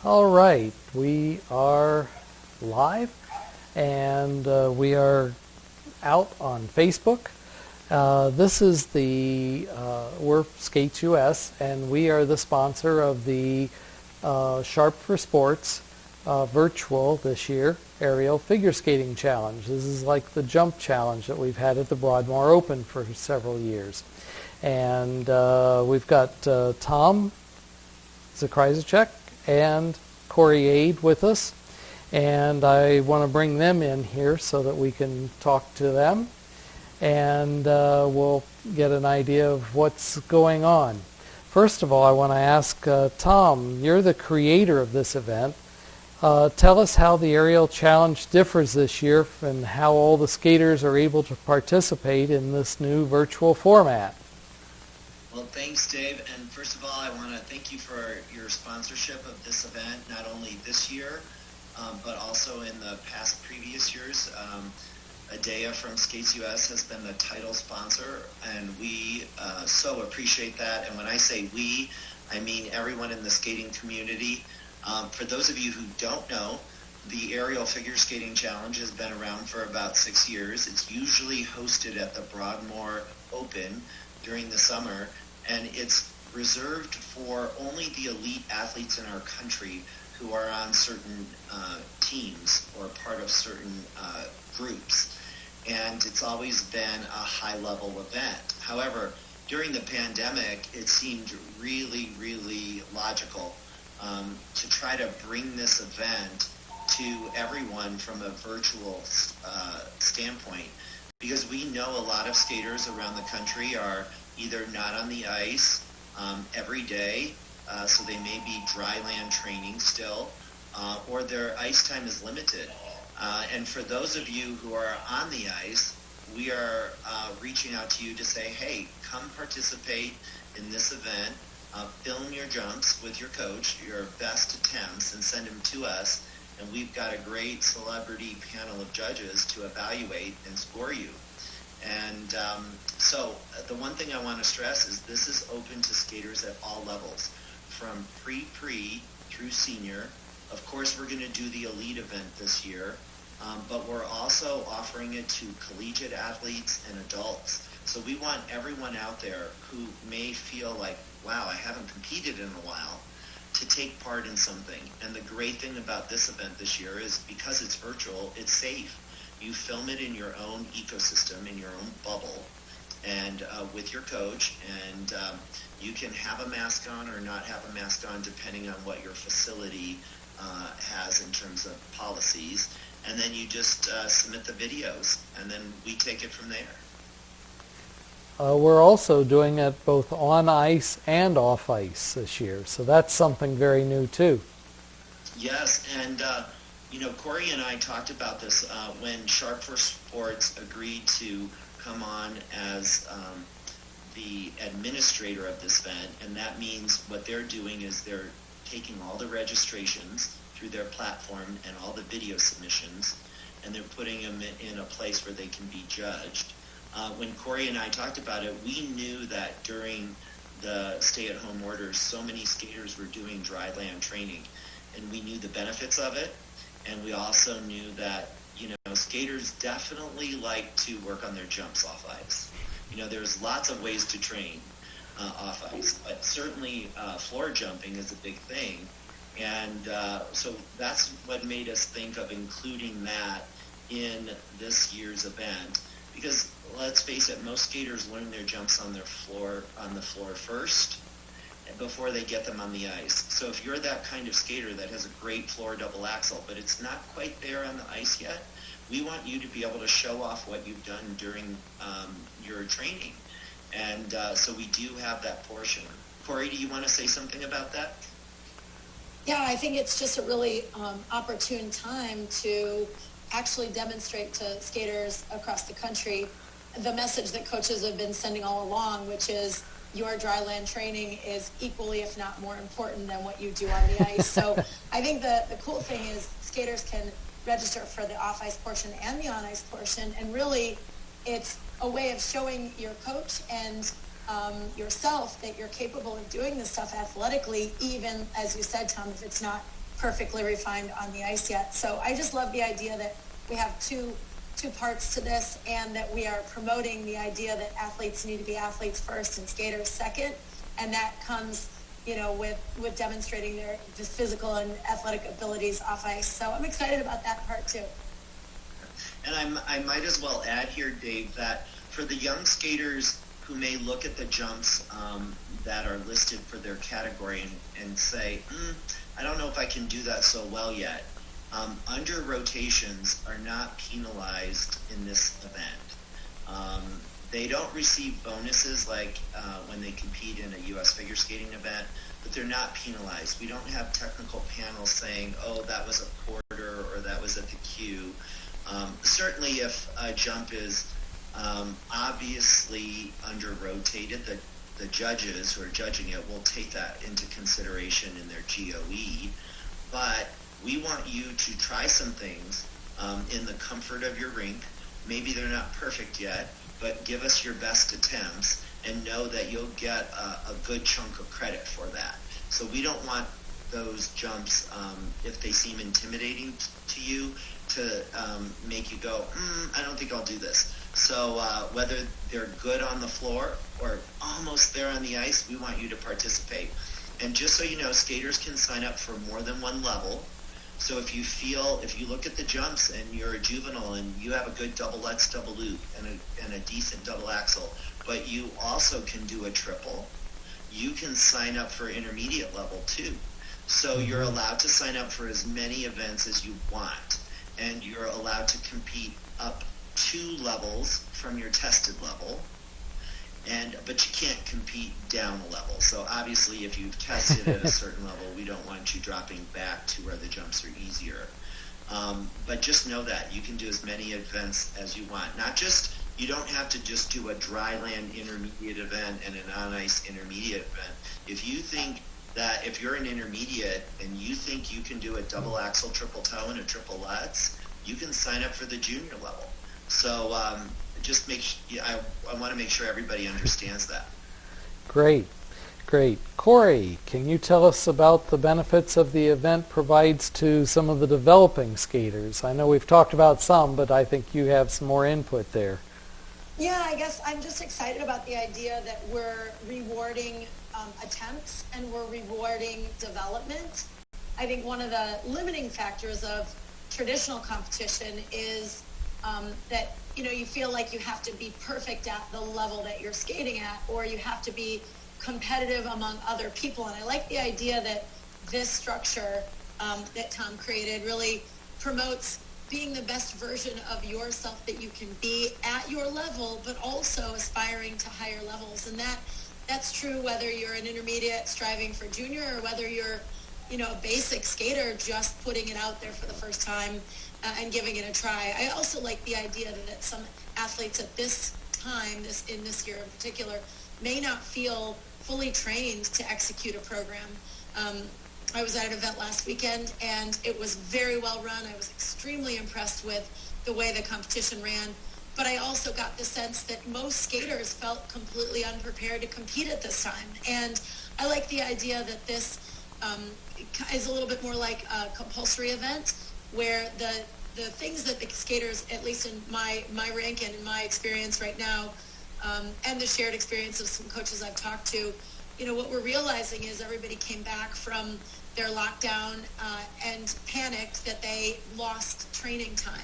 All right, we are live and we are out on Facebook. This is we're Skates US and we are the sponsor of the Sharp for Sports virtual this year aerial figure skating challenge. This is like the jump challenge that we've had at the Broadmoor Open for several years. And we've got Tom Zakryzachek and Corey Aid with us, and I want to bring them in here so that we can talk to them, and we'll get an idea of what's going on. First of all, I want to ask Tom, you're the creator of this event. Tell us how the Aerial Challenge differs this year and how all the skaters are able to participate in this new virtual format. Well, thanks, Dave. And first of all, I want to thank you for your sponsorship of this event, not only this year, but also in the previous years. Edea from Skates US has been the title sponsor, and we so appreciate that. And when I say we, I mean everyone in the skating community. For those of you who don't know, the Aerial Figure Skating Challenge has been around for about 6 years. It's usually hosted at the Broadmoor Open during the summer, and it's reserved for only the elite athletes in our country who are on certain teams or part of certain groups. And it's always been a high-level event. However, during the pandemic, it seemed really, really logical to try to bring this event to everyone from a virtual standpoint, because we know a lot of skaters around the country are either not on the ice every day, so they may be dry land training still, or their ice time is limited. And for those of you who are on the ice, we are reaching out to you to say, hey, come participate in this event, film your jumps with your coach, your best attempts, and send them to us, and we've got a great celebrity panel of judges to evaluate and score you. And so the one thing I want to stress is this is open to skaters at all levels, from pre through senior. Of course, we're going to do the elite event this year, but we're also offering it to collegiate athletes and adults. So we want everyone out there who may feel like, wow, I haven't competed in a while, to take part in something. And the great thing about this event this year is because it's virtual, it's safe. You film it in your own ecosystem, in your own bubble, and with your coach, and you can have a mask on or not have a mask on depending on what your facility has in terms of policies, and then you just submit the videos, and then we take it from there. We're also doing it both on ice and off ice this year, so that's something very new too. Yes, and Corey and I talked about this when Sharp for Sports agreed to come on as the administrator of this event, and that means what they're doing is they're taking all the registrations through their platform and all the video submissions, and they're putting them in a place where they can be judged. When Corey and I talked about it, we knew that during the stay-at-home orders, so many skaters were doing dry land training, and we knew the benefits of it. And we also knew that, skaters definitely like to work on their jumps off ice. There's lots of ways to train off ice, but certainly floor jumping is a big thing. And so that's what made us think of including that in this year's event. Because let's face it, most skaters learn their jumps on the floor first before they get them on the ice. So if you're that kind of skater that has a great floor double axel, but it's not quite there on the ice yet, we want you to be able to show off what you've done during your training. And so we do have that portion. Corey, do you want to say something about that? Yeah, I think it's just a really opportune time to actually demonstrate to skaters across the country the message that coaches have been sending all along, which is your dry land training is equally, if not more important than what you do on the ice. So I think the cool thing is skaters can register for the off-ice portion and the on-ice portion, and really it's a way of showing your coach and yourself that you're capable of doing this stuff athletically, even, as you said, Tom, if it's not perfectly refined on the ice yet. So I just love the idea that we have two parts to this, and that we are promoting the idea that athletes need to be athletes first and skaters second, and that comes, with demonstrating their physical and athletic abilities off ice. So I'm excited about that part too. And I might as well add here, Dave, that for the young skaters who may look at the jumps that are listed for their category and say, I don't know if I can do that so well yet. Under rotations are not penalized in this event. They don't receive bonuses like when they compete in a U.S. figure skating event, but they're not penalized. We don't have technical panels saying, oh, that was a quarter or that was at the cue. Certainly if a jump is obviously under-rotated, the judges who are judging it will take that into consideration in their GOE, but we want you to try some things in the comfort of your rink. Maybe they're not perfect yet, but give us your best attempts and know that you'll get a good chunk of credit for that. So we don't want those jumps, if they seem intimidating to you, to make you go, I don't think I'll do this. So whether they're good on the floor or almost there on the ice, we want you to participate. And just so you know, skaters can sign up for more than one level. So if you look at the jumps and you're a juvenile and you have a good double Lutz, double loop and a decent double axel, but you also can do a triple, you can sign up for intermediate level too. So you're allowed to sign up for as many events as you want, and you're allowed to compete up 2 levels from your tested level. But you can't compete down a level. So obviously if you've tested at a certain level, we don't want you dropping back to where the jumps are easier. But just know that you can do as many events as you want. You don't have to just do a dry land intermediate event and an on ice intermediate event. If you think that if you're an intermediate and you think you can do a double axel, triple toe, and a triple Lutz, you can sign up for the junior level. So I want to make sure everybody understands that. Great. Corey, can you tell us about the benefits of the event provides to some of the developing skaters? I know we've talked about some, but I think you have some more input there. Yeah, I guess I'm just excited about the idea that we're rewarding attempts and we're rewarding development. I think one of the limiting factors of traditional competition is that you feel like you have to be perfect at the level that you're skating at, or you have to be competitive among other people. And I like the idea that this structure that Tom created really promotes being the best version of yourself that you can be at your level, but also aspiring to higher levels. And that's true whether you're an intermediate striving for junior, or whether you're a basic skater just putting it out there for the first time and giving it a try. I also like the idea that some athletes at this time, in this year in particular, may not feel fully trained to execute a program. I was at an event last weekend, and it was very well run. I was extremely impressed with the way the competition ran. But I also got the sense that most skaters felt completely unprepared to compete at this time. And I like the idea that this is a little bit more like a compulsory event, where the things that the skaters, at least in my rank and in my experience right now, and the shared experience of some coaches I've talked to, what we're realizing is everybody came back from their lockdown and panicked that they lost training time.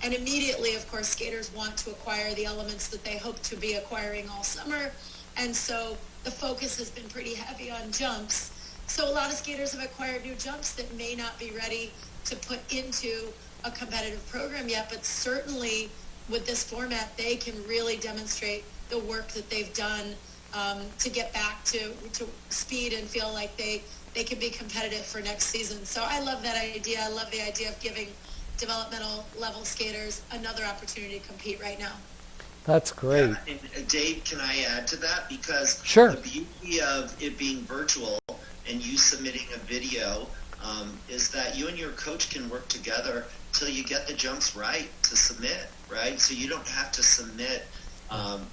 And immediately, of course, skaters want to acquire the elements that they hope to be acquiring all summer. And so the focus has been pretty heavy on jumps. So a lot of skaters have acquired new jumps that may not be ready to put into a competitive program yet, but certainly with this format, they can really demonstrate the work that they've done to get back to speed and feel like they can be competitive for next season. So I love that idea. I love the idea of giving developmental level skaters another opportunity to compete right now. That's great. Yeah, and Dave, can I add to that? Because sure. The beauty of it being virtual and you submitting a video is that you and your coach can work together till you get the jumps right to submit, right? So you don't have to submit,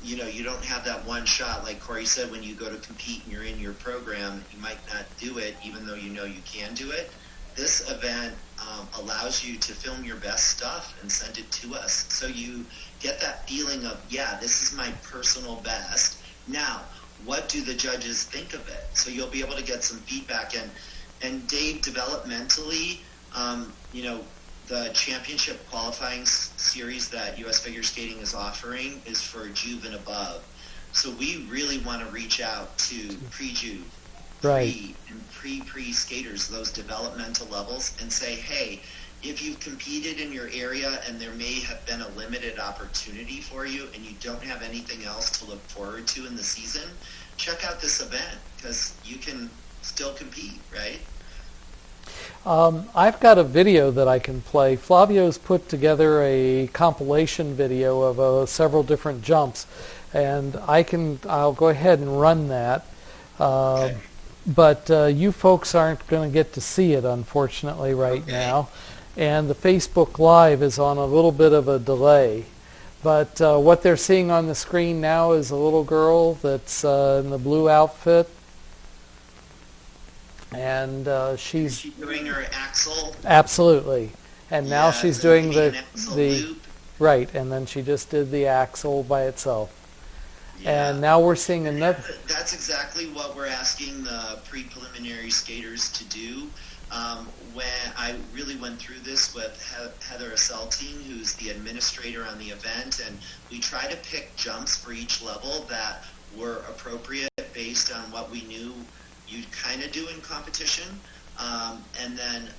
you don't have that one shot. Like Corey said, when you go to compete and you're in your program, you might not do it even though you know you can do it. this event allows you to film your best stuff and send it to us. So you get that feeling of, yeah, this is my personal best. Now, what do the judges think of it? So you'll be able to get some feedback. And Dave, developmentally, the championship qualifying series that U.S. Figure Skating is offering is for Juve and above. So we really want to reach out to pre-Juve, Right. and pre skaters, those developmental levels, and say, hey, if you've competed in your area and there may have been a limited opportunity for you and you don't have anything else to look forward to in the season, check out this event because you can still compete, right? I've got a video that I can play. Flavio's put together a compilation video of several different jumps, and I'll go ahead and run that. Okay. But you folks aren't going to get to see it, unfortunately, right now. And the Facebook Live is on a little bit of a delay. But what they're seeing on the screen now is a little girl that's in the blue outfit. And Is she doing her axle? Absolutely. And now Yeah, she's and doing an axle loop. right, and then she just did the axle by itself. Yeah. And now we're seeing another. That's exactly what we're asking the pre-preliminary skaters to do. When I really went through this with Heather Asseltine, who's the administrator on the event, and we try to pick jumps for each level that were appropriate based on what we knew you'd kind of do in competition, and then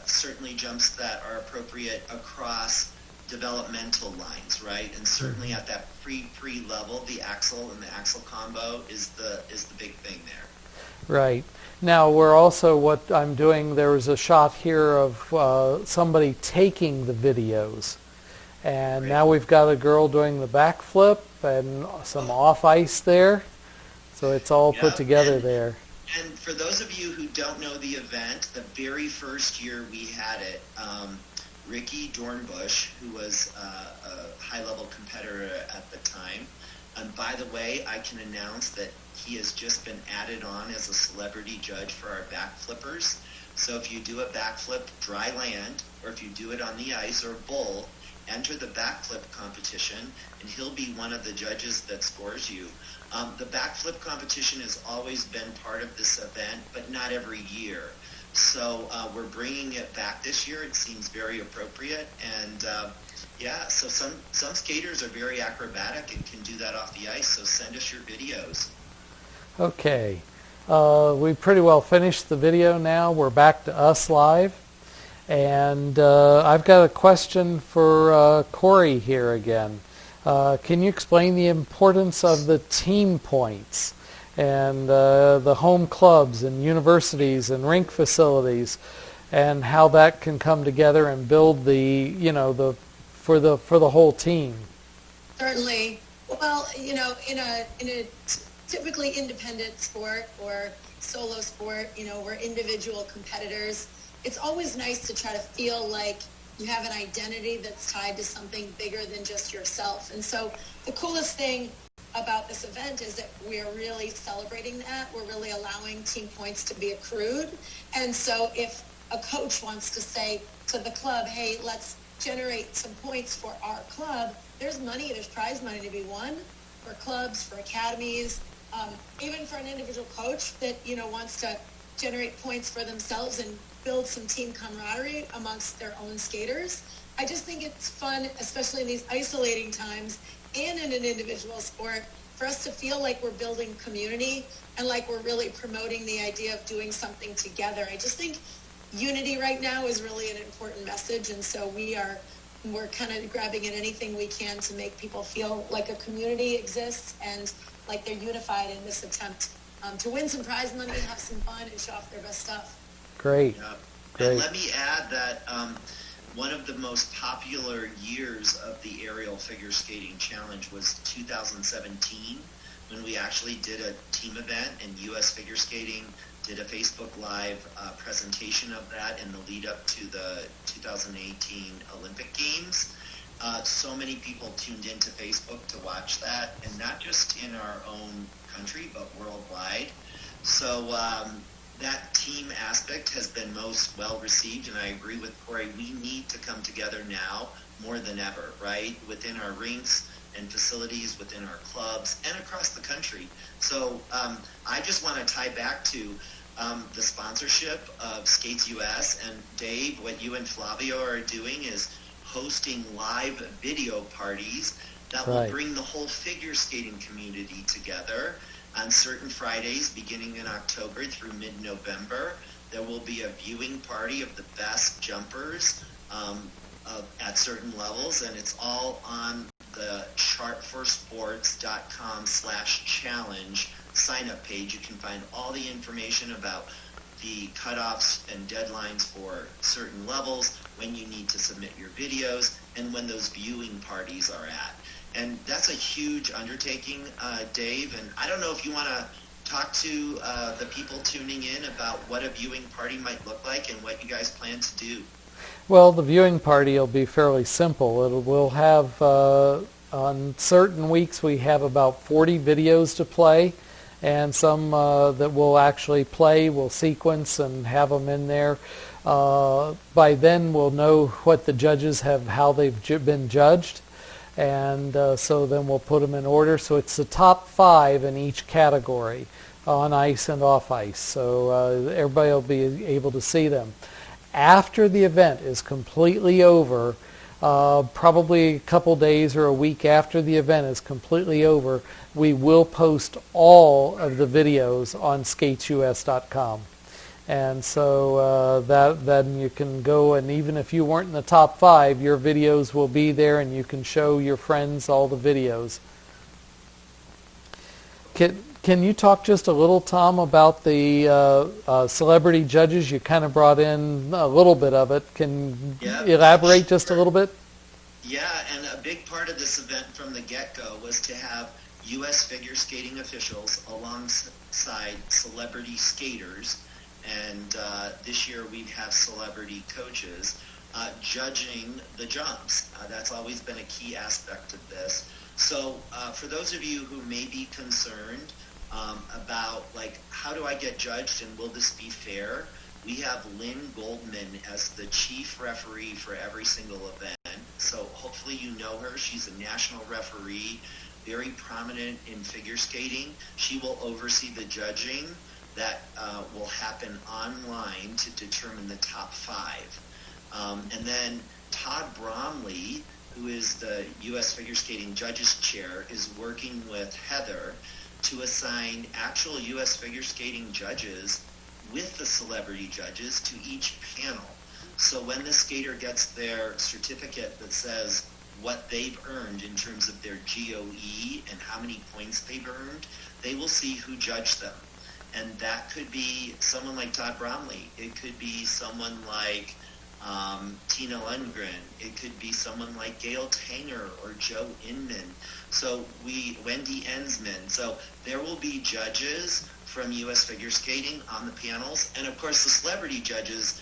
certainly jumps that are appropriate across developmental lines, right? And certainly at that pre level, the axle and the axle combo is the big thing there. Right. Now we're also, what I'm doing, there was a shot here of somebody taking the videos. And Great. now we've got a girl doing the backflip and some off ice there. So it's all put Yeah, together there. And for those of you who don't know the event, the very first year we had it, Ricky Dornbush, who was a high-level competitor at the time, and by the way, I can announce that he has just been added on as a celebrity judge for our backflippers. So if you do a backflip dry land, or if you do it on the ice or bull, enter the backflip competition, and he'll be one of the judges that scores you. The backflip competition has always been part of this event, but not every year. So we're bringing it back this year. It seems very appropriate. And so some skaters are very acrobatic and can do that off the ice. So send us your videos. Okay. We pretty well finished the video now. We're back to us live. And I've got a question for Corey here again. Can you explain the importance of the team points and the home clubs and universities and rink facilities, and how that can come together and build for the whole team? Certainly. Well, in a typically independent sport or solo sport, we're individual competitors. It's always nice to try to feel like you have an identity that's tied to something bigger than just yourself. And so the coolest thing about this event is that we're really celebrating that. We're really allowing team points to be accrued. And so if a coach wants to say to the club, hey, let's generate some points for our club, there's prize money to be won for clubs, for academies, even for an individual coach that, wants to generate points for themselves and build some team camaraderie amongst their own skaters. I just think it's fun, especially in these isolating times and in an individual sport, for us to feel like we're building community and like we're really promoting the idea of doing something together. I just think unity right now is really an important message, and so we're kind of grabbing at anything we can to make people feel like a community exists and like they're unified in this attempt to win some prize money, have some fun, and show off their best stuff. Great. Yeah. Great. And let me add that one of the most popular years of the Aerial Figure Skating Challenge was 2017, when we actually did a team event, and U.S. Figure Skating did a Facebook Live presentation of that in the lead up to the 2018 Olympic Games. So many people tuned into Facebook to watch that, and not just in our own country, but worldwide. So that team aspect has been most well received, and I agree with Corey. We need to come together now more than ever, right? Within our rinks and facilities, within our clubs, and across the country. So I just want to tie back to the sponsorship of Skates US. And Dave, what you and Flavio are doing is hosting live video parties that will bring the whole figure skating community together on certain Fridays beginning in October through mid-November. There will be a viewing party of the best jumpers at certain levels, and it's all on the sharpforsports.com/challenge sign-up page. You can find all the information about the cutoffs and deadlines for certain levels, when you need to submit your videos, and when those viewing parties are at. And that's a huge undertaking, Dave, and I don't know if you want to talk to the people tuning in about what a viewing party might look like and what you guys plan to do. Well, the viewing party will be fairly simple. We'll have, on certain weeks, we have about 40 videos to play, and some that we'll actually play, we'll sequence and have them in there. By then, we'll know what the judges have, how they've been judged, and so then we'll put them in order. So it's the top 5 in each category, on ice and off ice. So everybody will be able to see them. After the event is completely over, probably a couple days or a week after the event is completely over, we will post all of the videos on skatesus.com. And so then you can go, and even if you weren't in the top 5, your videos will be there, and you can show your friends all the videos. Can you talk just a little, Tom, about the celebrity judges? You kind of brought in a little bit of it. Can you elaborate just a little bit? Yeah, and a big part of this event from the get-go was to have U.S. figure skating officials alongside celebrity skaters, and this year we have celebrity coaches judging the jumps. That's always been a key aspect of this. So for those of you who may be concerned about, like, how do I get judged and will this be fair? We have Lynn Goldman as the chief referee for every single event. So hopefully you know her. She's a national referee, very prominent in figure skating. She will oversee the judging that will happen online to determine the top 5. And then Todd Bromley, who is the U.S. Figure Skating Judges Chair, is working with Heather to assign actual U.S. figure skating judges with the celebrity judges to each panel. So when the skater gets their certificate that says what they've earned in terms of their GOE and how many points they've earned, they will see who judged them. And that could be someone like Todd Bromley. It could be someone like Tina Lundgren. It could be someone like Gail Tanger or Joe Inman. So Wendy Ensman. So there will be judges from U.S. figure skating on the panels. And of course the celebrity judges,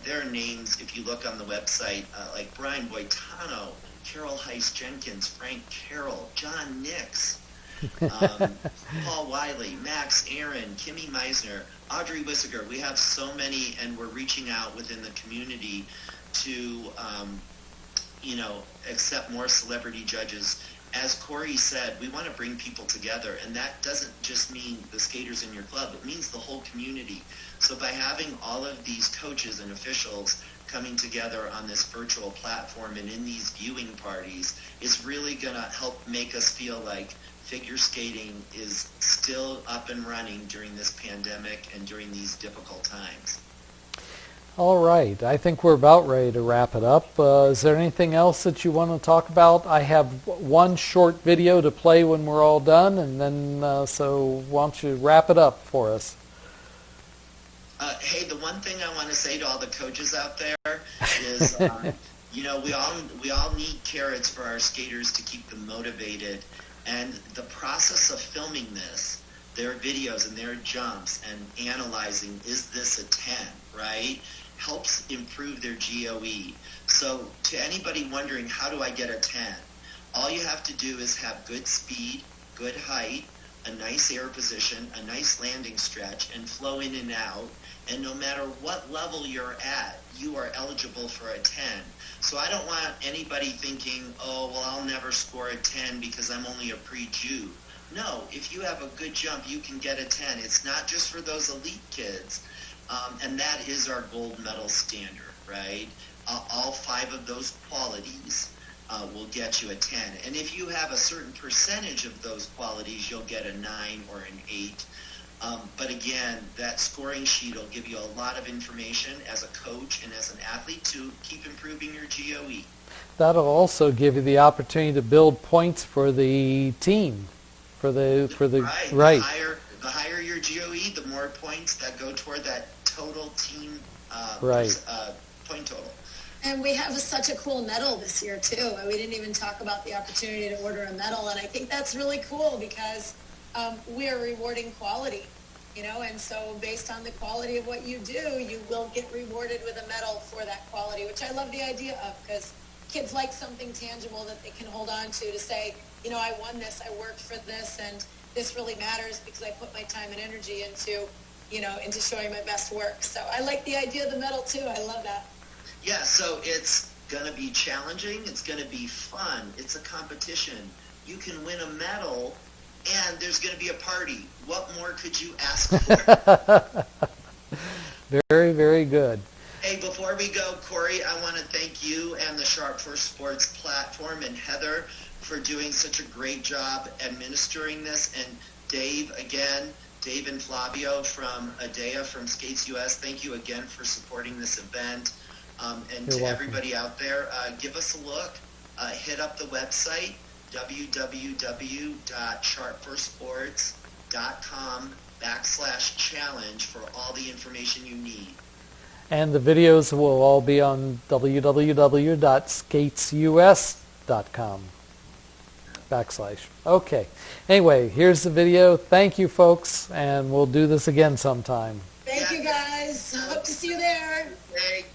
their names, if you look on the website, like Brian Boitano, Carol Heiss-Jenkins, Frank Carroll, John Nix, Paul Wiley, Max Aaron, Kimmy Meisner, Audrey Wissiger. We have so many, and we're reaching out within the community to, accept more celebrity judges. As Corey said, we want to bring people together, and that doesn't just mean the skaters in your club. It means the whole community. So by having all of these coaches and officials coming together on this virtual platform and in these viewing parties is really going to help make us feel like figure skating is still up and running during this pandemic and during these difficult times. All right. I think we're about ready to wrap it up. Is there anything else that you want to talk about? I have one short video to play when we're all done, and then so why don't you wrap it up for us? Hey, the one thing I want to say to all the coaches out there is, we all need carrots for our skaters to keep them motivated. And the process of filming this, their videos and their jumps and analyzing, is this a 10, right, helps improve their GOE. So to anybody wondering, how do I get a 10? All you have to do is have good speed, good height, a nice air position, a nice landing stretch, and flow in and out. And no matter what level you're at, you are eligible for a 10. So I don't want anybody thinking, oh, well, I'll never score a 10 because I'm only a pre-Jew. No, if you have a good jump, you can get a 10. It's not just for those elite kids. And that is our gold medal standard, right? All 5 of those qualities will get you a 10. And if you have a certain percentage of those qualities, you'll get a 9 or an 8. But again, that scoring sheet will give you a lot of information as a coach and as an athlete to keep improving your GOE. That'll also give you the opportunity to build points for the team, for the right. The higher your GOE, the more points that go toward that total team point total. And we have such a cool medal this year too. We didn't even talk about the opportunity to order a medal, and I think that's really cool because we are rewarding quality, and so based on the quality of what you do, you will get rewarded with a medal for that quality, which I love the idea of, because kids like something tangible that they can hold on to say, I won this, I worked for this, and this really matters because I put my time and energy into showing my best work. So I like the idea of the medal too. I love that. Yeah, so it's going to be challenging. It's going to be fun. It's a competition. You can win a medal, and there's going to be a party. What more could you ask for? Very, very good. Hey, before we go, Corey, I want to thank you and the Sharp for Sports platform and Heather for doing such a great job administering this. And Dave and Flavio from Edea from Skates US, thank you again for supporting this event. And You're to welcome. everybody out there, give us a look. Hit up the website, www.sharpforsports.com/challenge for all the information you need. And the videos will all be on www.skatesus.com/. Okay. Anyway, here's the video. Thank you, folks, and we'll do this again sometime. Thank you, guys. Hope to see you there. Hey.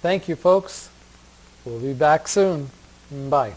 Thank you, folks. We'll be back soon. Bye.